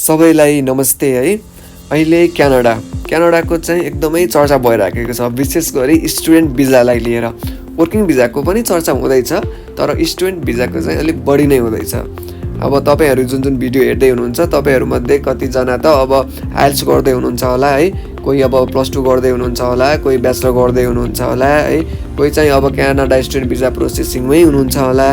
सबैलाई नमस्ते है। अहिले क्यानाडाको चाहिँ एकदमै चर्चा भइराखेको छ, विशेष गरी स्टुडेन्ट भिजालाई लिएर। वर्किङ भिजाको पनि चर्चा हुँदैछ, तर स्टुडेन्ट भिजाको चाहिँ अलिक बढी नै हुँदैछ। अब तपाईँहरू जुन भिडियो हेर्दै हुनुहुन्छ, तपाईँहरूमध्ये कतिजना त अब आइएल्स गर्दै हुनुहुन्छ होला है, कोही अब +2 गर्दै हुनुहुन्छ होला, कोही ब्याचलर गर्दै हुनुहुन्छ होला है, कोही चाहिँ अब क्यानाडा स्टुडेन्ट भिजा प्रोसेसिङमै हुनुहुन्छ होला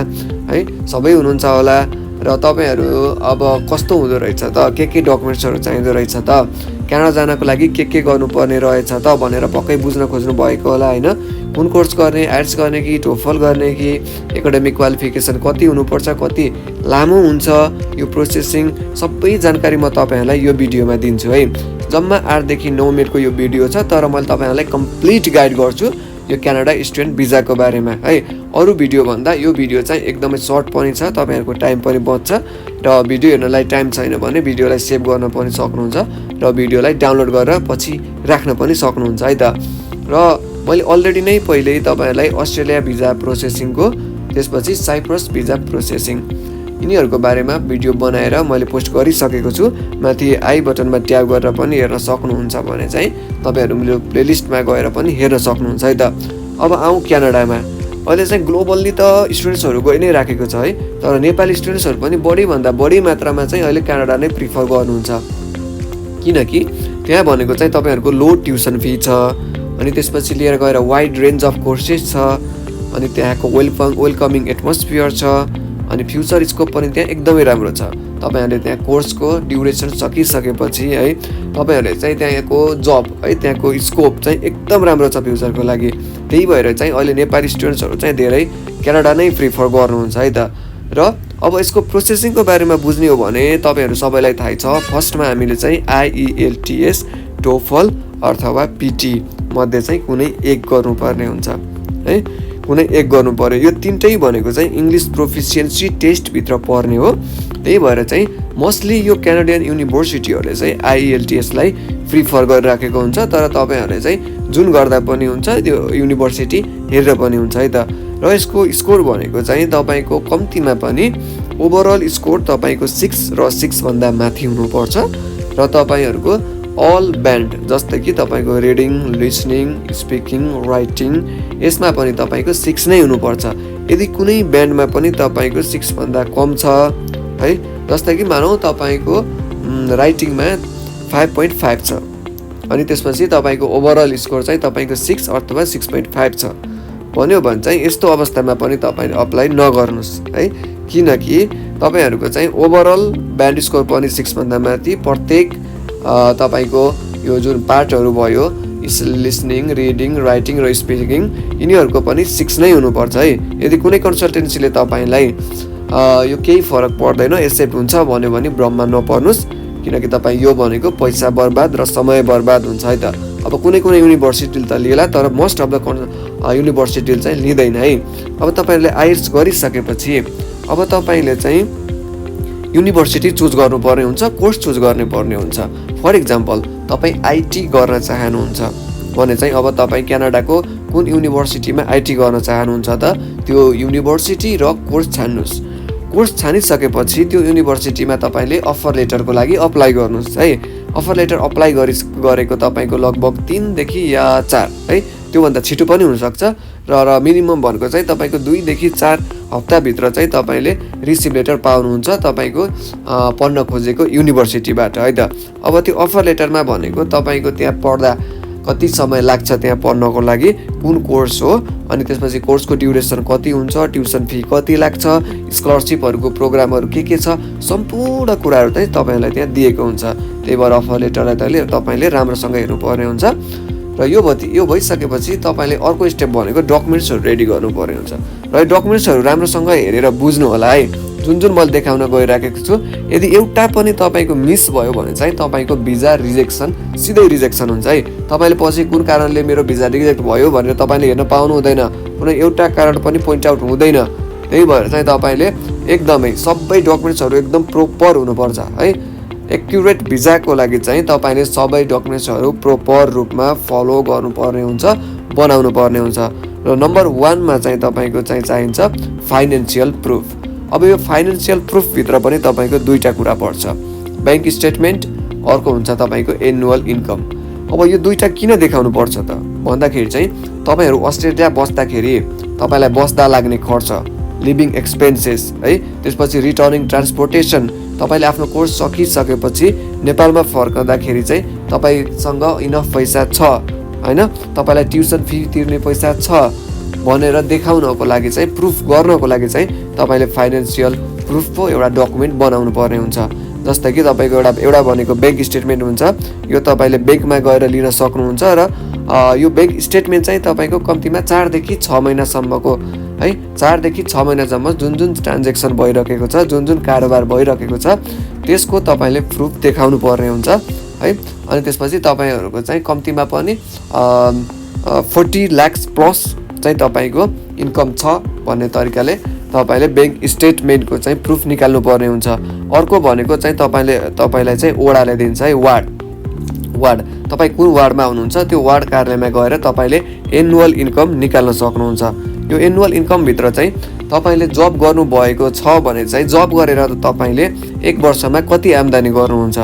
है, सबै हुनुहुन्छ होला। र तपाईँहरू अब कस्तो हुँदो रहेछ त, के डकुमेन्ट्सहरू चाहिँदो रहेछ त, क्यानाडा जानको लागि के गर्नुपर्ने रहेछ त भनेर पक्कै बुझ्न खोज्नु भएको होला होइन। कुन कोर्स गर्ने, आइएल्स गर्ने कि टोफल गर्ने कि, एकाडेमिक क्वालिफिकेसन कति हुनुपर्छ, कति लामो हुन्छ यो प्रोसेसिङ, सबै जानकारी म तपाईँहरूलाई यो भिडियोमा दिन्छु है। जम्मा 8 देखि 9 मिनटको यो भिडियो छ, तर मैले तपाईँहरूलाई कम्प्लिट गाइड गर्छु यो क्यानाडा स्टुडेन्ट भिजाको बारेमा है। अरू भिडियो भन्दा यो भिडियो चाहिँ एकदमै सर्ट पनि छ, तपाईँहरूको टाइम पनि बच्छ र भिडियो हेर्नलाई टाइम छैन भने भिडियोलाई सेभ गर्न पनि सक्नुहुन्छ र भिडियोलाई डाउनलोड गरेर पछि राख्न पनि सक्नुहुन्छ है त। र मैले अलरेडी नै पहिले तपाईँहरूलाई अस्ट्रेलिया भिजा प्रोसेसिङको, त्यसपछि साइप्रस भिजा प्रोसेसिङ यिनीहरूको बारेमा भिडियो बनाएर मैले पोस्ट गरिसकेको छु। माथि आई बटनमा ट्याप गरेर पनि हेर्न सक्नुहुन्छ भने चाहिँ तपाईँहरू मेरो प्लेलिस्टमा गएर पनि हेर्न सक्नुहुन्छ है त। अब आउँ क्यानाडामा। अहिले चाहिँ ग्लोबल्ली त स्टुडेन्ट्सहरू गइ नै राखेको छ है, तर नेपाली स्टुडेन्ट्सहरू पनि बढीभन्दा बढी मात्रामा चाहिँ अहिले क्यानाडा नै प्रिफर गर्नुहुन्छ, किनकि त्यहाँ भनेको चाहिँ तपाईँहरूको लो ट्युसन फी छ, अनि त्यसपछि लिएर गएर वाइड रेन्ज अफ कोर्सेस छ, अनि त्यहाँको वेलकमिङ एटमोस्फियर छ, अनि फ्युचर स्कोप पनि त्यहाँ एकदमै राम्रो छ। तपाईँहरूले त्यहाँ कोर्सको ड्युरेसन सकिसकेपछि है, तपाईँहरूले चाहिँ त्यहाँको जब है, त्यहाँको स्कोप चाहिँ एकदम राम्रो छ फ्युचरको लागि। त्यही भएर चाहिँ अहिले नेपाली स्टुडेन्ट्सहरू चाहिँ धेरै क्यानाडा नै प्रिफर गर्नुहुन्छ है त। र अब यसको प्रोसेसिङको बारेमा बुझ्ने हो भने तपाईँहरू सबैलाई थाहै छ, फर्स्टमा हामीले चाहिँ IELTS, टोफल अथवा पिटी मध्ये चाहिँ कुनै एक गर्नुपर्ने हुन्छ है, कुनै एक गर्नु पर्यो। यो तीनटै भनेको चाहिँ इङ्ग्लिस प्रोफिसियन्सी टेस्टभित्र पर्ने हो। त्यही भएर चाहिँ मोस्टली यो क्यानाडियन युनिभर्सिटीहरूले चाहिँ IELTSलाई प्रिफर गरिराखेको हुन्छ, तर तपाईँहरूले चाहिँ जुन गर्दा पनि हुन्छ त्यो युनिभर्सिटी हेरेर पनि हुन्छ है त। र यसको स्कोर भनेको चाहिँ तपाईँको कम्तीमा पनि ओभरअल स्कोर तपाईँको 6 र 6 भन्दा माथि हुनुपर्छ, र तपाईँहरूको अल ब्यान्ड जस्तै कि तपाईँको रिडिङ, लिसनिङ, स्पिकिङ, राइटिङ यसमा पनि तपाईँको 6 नै हुनुपर्छ। यदि कुनै ब्यान्डमा पनि तपाईँको 6 भन्दा कम छ है, जस्तै कि मानौँ तपाईँको राइटिङमा 5.5 छ, अनि त्यसपछि तपाईँको ओभरअल स्कोर चाहिँ तपाईँको 6 अथवा 6.5 छ भन्यो भने चाहिँ यस्तो अवस्थामा पनि तपाईँले अप्लाई नगर्नुहोस् है, किनकि तपाईँहरूको चाहिँ ओभरअल ब्यान्ड स्कोर पनि 6 भन्दा माथि, प्रत्येक तपाईँको यो जुन पार्टहरू भयो लिसनिङ, रिडिङ, राइटिङ र स्पिकिङ यिनीहरूको पनि 6 नै हुनुपर्छ है। यदि कुनै कन्सल्टेन्सीले तपाईँलाई यो केही फरक पर्दैन, एक्सेप्ट हुन्छ भन्यो भने भ्रममा नपर्नुहोस्, किनकि तपाईँ यो भनेको पैसा बर्बाद र समय बर्बाद हुन्छ है त। अब कुनै युनिभर्सिटीले त लिएला, तर मोस्ट अफ द युनिभर्सिटीले चाहिँ लिँदैन है। अब तपाईँहरूले आइएल्स गरिसकेपछि अब तपाईँले चाहिँ युनिभर्सिटी चुज गर्नुपर्ने हुन्छ, कोर्स चुज गर्नुपर्ने हुन्छ। फर इक्जाम्पल तपाईँ आइटी गर्न चाहनुहुन्छ भने चाहिँ अब तपाईँ क्यानाडाको कुन युनिभर्सिटीमा आइटी गर्न चाहनुहुन्छ त, त्यो युनिभर्सिटी र कोर्स छान्नुहोस्। कोर्स छानिसकेपछि त्यो युनिभर्सिटीमा तपाईँले अफर लेटरको लागि अप्लाई गर्नुहोस् है। अफर लेटर अप्लाई गरेको तपाईँको लगभग 3 देखि या 4 है, त्योभन्दा छिटो पनि हुनसक्छ, र मिनिमम भनेको चाहिँ तपाईँको 2 देखि 4 हप्ताभित्र चाहिँ तपाईँले रिसिभ लेटर पाउनुहुन्छ तपाईँको पढ्न खोजेको युनिभर्सिटीबाट है त। अब त्यो अफर लेटरमा भनेको तपाईँको त्यहाँ पढ्दा कति समय लाग्छ त्यहाँ पढ्नको लागि, कुन कोर्स हो, अनि त्यसपछि कोर्सको ड्युरेसन कति हुन्छ, ट्युसन फी कति लाग्छ, स्कलरसिपहरूको प्रोग्रामहरू के छ, सम्पूर्ण कुराहरू चाहिँ तपाईँलाई त्यहाँ दिएको हुन्छ। त्यही भएर अफर लेटरलाई तपाईँले राम्रोसँग हेर्नुपर्ने हुन्छ। र यो भइसकेपछि तपाईँले अर्को स्टेप भनेको डकुमेन्ट्सहरू रेडी गर्नुपर्ने हुन्छ, र यो डकुमेन्ट्सहरू राम्रोसँग हेरेर बुझ्नु होला है। जुन मैले देखाउन गइराखेको छु, यदि एउटा पनि तपाईँको मिस भयो भने चाहिँ तपाईँको भिजा सिधै रिजेक्सन हुन्छ है। तपाईँले पछि कुन कारणले मेरो भिजा रिजेक्ट भयो भनेर तपाईँले हेर्न पाउनु हुँदैन, कुनै एउटा कारण पनि पोइन्ट आउट हुँदैन। त्यही भएर चाहिँ तपाईँले एकदमै सबै डकुमेन्ट्सहरू एकदम प्रोपर हुनुपर्छ है। एक्युरेट भिजाको लागि चाहिँ तपाईँले सबै डकुमेन्ट्सहरू प्रोपर रूपमा फलो गर्नुपर्ने हुन्छ, बनाउनु पर्ने हुन्छ। र नम्बर 1 मा चाहिँ तपाईँको चाहिँ चाहिन्छ फाइनेन्सियल प्रुफ। अब यो फाइनेन्सियल प्रुफ भित्र पनि तपाईँको 2टा कुरा पर्छ। ब्याङ्क स्टेटमेन्ट, अर्को हुन्छ तपाईँको एनुअल इन्कम। अब यो दुईवटा किन देखाउनु पर्छ त भन्दाखेरि चाहिँ तपाईँहरू अस्ट्रेलिया बस्दाखेरि तपाईँलाई बस्दा लाग्ने खर्च, लिभिङ एक्सपेन्सेस है, त्यसपछि रिटर्निङ ट्रान्सपोर्टेसन, तपाईँले आफ्नो कोर्स सकिसकेपछि नेपालमा फर्कँदाखेरि चाहिँ तपाईँसँग इनफ पैसा छ होइन, तपाईँलाई ट्युसन फी तिर्ने पैसा छ भनेर देखाउनको लागि चाहिँ, प्रुफ गर्नको लागि चाहिँ तपाईँले फाइनेन्सियल प्रुफको एउटा डकुमेन्ट बनाउनु पर्ने हुन्छ। जस्तै कि तपाईँको एउटा भनेको ब्याङ्क स्टेटमेन्ट हुन्छ, यो तपाईँले ब्याङ्कमा गएर लिन सक्नुहुन्छ र यो ब्याङ्क स्टेटमेन्ट चाहिँ तपाईँको कम्तीमा 4 देखि 6 महिनासम्मको है, 4 देखि 6 महिनासम्म जुन ट्रान्जेक्सन भइरहेको छ, जुन कारोबार भइरहेको छ त्यसको तपाईँले प्रुफ देखाउनु पर्ने हुन्छ है। अनि त्यसपछि तपाईँहरूको चाहिँ कम्तीमा पनि 40 लाख प्लस चाहिँ तपाईँको इन्कम छ भन्ने तरिकाले तपाईँले ब्याङ्क स्टेटमेन्टको चाहिँ प्रुफ निकाल्नु पर्ने हुन्छ। अर्को भनेको चाहिँ तपाईँलाई चाहिँ वडाले दिन्छ है, वार्ड तपाईँ कुन वार्डमा हुनुहुन्छ त्यो वार्ड कार्यालयमा गएर तपाईँले एनुअल इन्कम निकाल्न सक्नुहुन्छ। यो एनुअल इन्कमभित्र चाहिँ तपाईँले जब गर्नुभएको छ भने चाहिँ जब गरेर तपाईँले 1 वर्षमा कति आम्दानी गर्नुहुन्छ,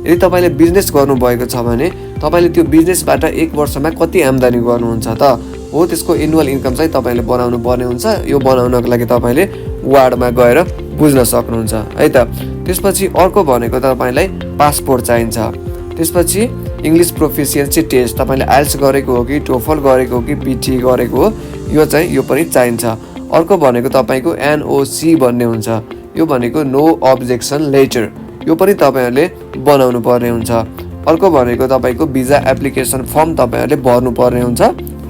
यदि तपाईँले बिजनेस गर्नुभएको छ भने तपाईँले त्यो बिजनेसबाट 1 वर्षमा कति आम्दानी गर्नुहुन्छ त हो, त्यसको एनुअल इन्कम चाहिँ तपाईँले बनाउनु पर्ने हुन्छ। यो बनाउनको लागि तपाईँले वार्डमा गएर बुझ्न सक्नुहुन्छ है त। त्यसपछि अर्को भनेको तपाईँलाई पासपोर्ट चाहिन्छ, त्यसपछि इङ्ग्लिस प्रोफिसियन्सी टेस्ट, तपाईँले आइएल्स गरेको हो कि टोफल गरेको हो कि पिटी गरेको हो, यो पनि चाहिन्छ। अर्को भनेको तपाईँको एनओसी भन्ने हुन्छ, यो भनेको नो अब्जेक्सन लेटर, यो पनि तपाईँहरूले बनाउनु पर्ने हुन्छ। अर्को भनेको तपाईँको भिजा एप्लिकेसन फर्म तपाईँहरूले भर्नु पर्ने हुन्छ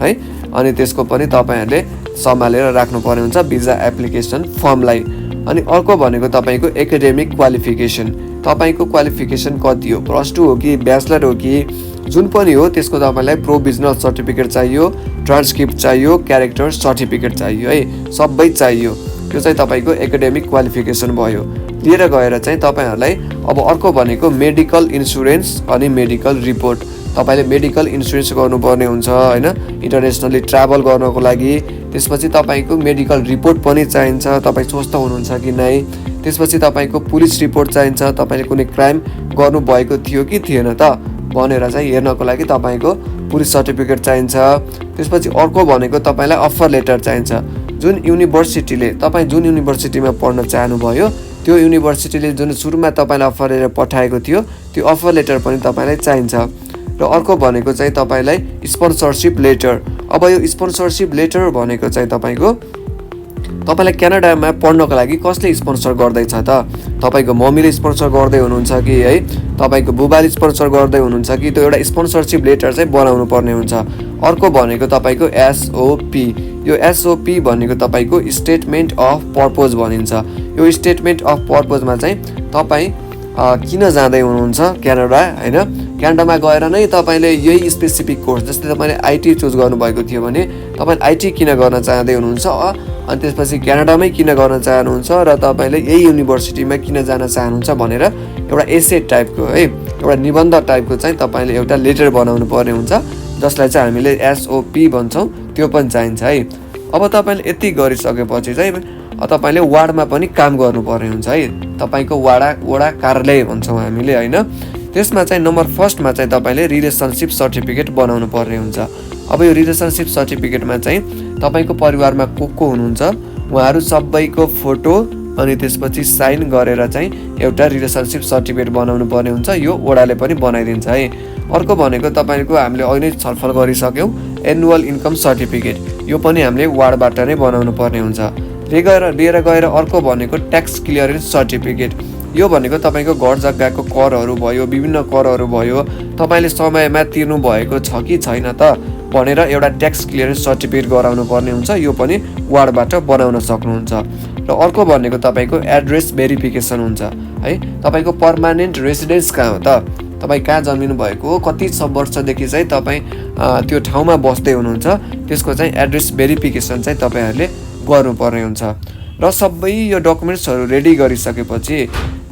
है, अनि त्यसको पनि तपाईँहरूले सम्हालेर राख्नुपर्ने हुन्छ भिजा एप्लिकेसन फर्मलाई। अनि अर्को भनेको तपाईँको एकाडेमिक क्वालिफिकेसन, तपाईँको क्वालिफिकेसन कति हो, +2 हो कि ब्याचलर हो कि जुन पनि हो त्यसको तपाईँलाई प्रोभिजनल सर्टिफिकेट चाहियो, ट्रान्सक्रिप्ट चाहियो, क्यारेक्टर सर्टिफिकेट चाहियो है, सबै चाहियो। यो चाहिँ तपाईँको एकाडेमिक क्वालिफिकेसन भयो। लिएर गएर चाहिँ तपाईँहरूलाई अब अर्को भनेको मेडिकल इन्सुरेन्स अनि मेडिकल रिपोर्ट, तपाईँले मेडिकल इन्सुरेन्स गर्नुपर्ने हुन्छ होइन, इन्टरनेसनली ट्राभल गर्नको लागि। त्यसपछि तपाईँको मेडिकल रिपोर्ट पनि चाहिन्छ, तपाईँ स्वस्थ हुनुहुन्छ कि नै। त्यसपछि तपाईँको पुलिस रिपोर्ट चाहिन्छ, तपाईँले कुनै क्राइम गर्नुभएको थियो कि थिएन त भनेर चाहिँ हेर्नको लागि तपाईँको पुलिस सर्टिफिकेट चाहिन्छ। त्यसपछि अर्को भनेको तपाईँलाई अफर लेटर चाहिन्छ, जुन युनिभर्सिटीमा पढ्न चाहनुभयो त्यो युनिभर्सिटीले जुन सुरुमा तपाईँलाई अफर लेटर पठाएको थियो त्यो अफर लेटर पनि तपाईँलाई चाहिन्छ। र अर्को भनेको चाहिँ तपाईँलाई स्पोन्सरसिप लेटर। अब यो स्पोन्सरसिप लेटर भनेको चाहिँ तपाईँलाई क्यानाडामा पढ्नको लागि कसले स्पोन्सर गर्दैछ त, तपाईँको मम्मीले स्पोन्सर गर्दै हुनुहुन्छ कि है, तपाईँको बुबाले स्पोन्सर गर्दै हुनुहुन्छ कि, त्यो एउटा स्पोन्सरसिप लेटर चाहिँ बनाउनु पर्ने हुन्छ। अर्को भनेको तपाईँको एसओपी, यो एसओपी भनेको तपाईँको स्टेटमेन्ट अफ पर्पज भनिन्छ। यो स्टेटमेन्ट अफ पर्पजमा चाहिँ तपाईँ किन जाँदै हुनुहुन्छ क्यानाडा होइन, क्यानाडामा गएर नै तपाईँले यही स्पेसिफिक कोर्स, जस्तै तपाईँले आइटी चुज गर्नुभएको थियो भने तपाईँले आइटी किन गर्न चाहँदै हुनुहुन्छ, अनि त्यसपछि क्यानाडामै किन गर्न चाहनुहुन्छ र तपाईँले यही युनिभर्सिटीमा किन जान चाहनुहुन्छ भनेर एउटा एसे टाइपको है, एउटा निबन्ध टाइपको चाहिँ तपाईँले एउटा लेटर बनाउनु पर्ने हुन्छ, जसलाई चाहिँ हामीले एसओपी भन्छौँ, त्यो पनि चाहिन्छ है। अब तपाईँले यति गरिसकेपछि चाहिँ तपाईँले वार्डमा पनि काम गर्नुपर्ने हुन्छ है, तपाईँको वडा कार्यालय भन्छौँ हामीले होइन। त्यसमा चाहिँ नम्बर 1मा चाहिँ तपाईँले रिलेसनसिप सर्टिफिकेट बनाउनु पर्ने हुन्छ। अब यो रिलेसनसिप सर्टिफिकेटमा चाहिँ तपाईँको परिवारमा को हुनुहुन्छ उहाँहरू सबैको फोटो अनि त्यसपछि साइन गरेर चाहिँ एउटा रिलेसनसिप सर्टिफिकेट बनाउनु पर्ने हुन्छ, यो वडाले पनि बनाइदिन्छ है। अर्को भनेको तपाईँको हामीले अहिले नै छलफल गरिसक्यौँ एनुअल इन्कम सर्टिफिकेट, यो पनि हामीले वार्डबाट नै बनाउनु पर्ने हुन्छ। लिएर गएर अर्को भनेको ट्याक्स क्लियरेन्स सर्टिफिकेट, यो भनेको तपाईँको घर जग्गाको करहरू भयो, विभिन्न करहरू भयो, तपाईँले समयमा तिर्नु भएको छ कि छैन त भनेर एउटा ट्याक्स क्लियरेन्स सर्टिफिकेट गराउनु पर्ने हुन्छ, यो पनि वार्डबाट बनाउन सक्नुहुन्छ। र अर्को भनेको तपाईँको एड्रेस भेरिफिकेसन हुन्छ है, तपाईँको पर्मानेन्ट रेसिडेन्स कहाँ हो त, तपाईँ कहाँ जन्मिनु भएको हो, कति वर्षदेखि चाहिँ तपाईँ त्यो ठाउँमा बस्दै हुनुहुन्छ, त्यसको चाहिँ एड्रेस भेरिफिकेसन चाहिँ तपाईँहरूले गर्नुपर्ने हुन्छ। र सबै यो डकुमेन्ट्सहरू रेडी गरिसकेपछि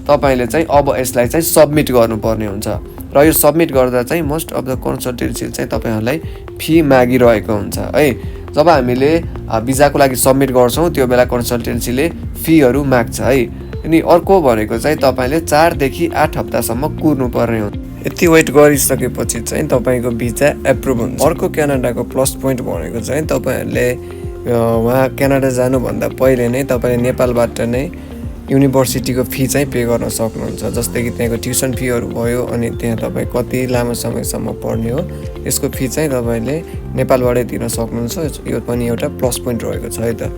तपाईँले चाहिँ अब यसलाई चाहिँ सबमिट गर्नुपर्ने हुन्छ। र यो सबमिट गर्दा चाहिँ मोस्ट अफ द कन्सल्टेन्सी चाहिँ तपाईँहरूलाई फी मागिरहेको हुन्छ है। जब हामीले भिजाको लागि सबमिट गर्छौँ त्यो बेला कन्सल्टेन्सीले फीहरू माग्छ है। अनि अर्को भनेको चाहिँ तपाईँले 4 देखि 8 हप्तासम्म कुर्नुपर्ने हुन्छ। यति वेट गरिसकेपछि चाहिँ तपाईँको भिजा एप्रुभ हुन्छ। अर्को क्यानाडाको प्लस पोइन्ट भनेको चाहिँ तपाईँहरूले वहाँ क्यानाडा जानुभन्दा पहिले नै तपाईँले नेपालबाट नै युनिभर्सिटीको फी चाहिँ पे गर्न सक्नुहुन्छ। जस्तै कि त्यहाँको ट्युसन फीहरू भयो, अनि त्यहाँ तपाईँ कति लामो समयसम्म पढ्ने हो यसको फी चाहिँ तपाईँले नेपालबाटै दिन सक्नुहुन्छ। यो पनि एउटा प्लस पोइन्ट रहेको छ है त।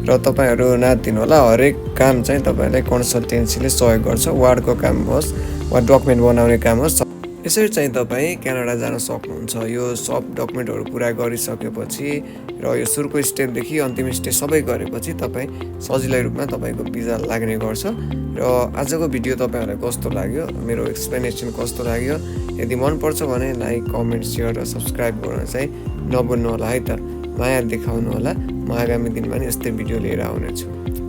र तपाईँहरू नदिनु होला, हरेक काम चाहिँ तपाईँलाई कन्सल्टेन्सीले सहयोग गर्छ। वार्डको काम होस् वा डकुमेन्ट बनाउने काम होस्, यसरी चाहिँ तपाईँ क्यानाडा जान सक्नुहुन्छ। यो सब डकुमेन्टहरू पुरा गरिसकेपछि र यो सुरुको स्टेपदेखि अन्तिम स्टेप सबै गरेपछि तपाईँ सजिलै रूपमा तपाईँको भिजा लाग्ने गर्छ। र आजको भिडियो तपाईँहरूलाई कस्तो लाग्यो, मेरो एक्सप्लेनेसन कस्तो लाग्यो, यदि मनपर्छ भने लाइक, कमेन्ट, सेयर र सब्सक्राइब गर्न चाहिँ नभुल्नु होला है त। माया देखाउनु होला। म आगामी दिनमा नि यस्तै भिडियो लिएर आउनेछु।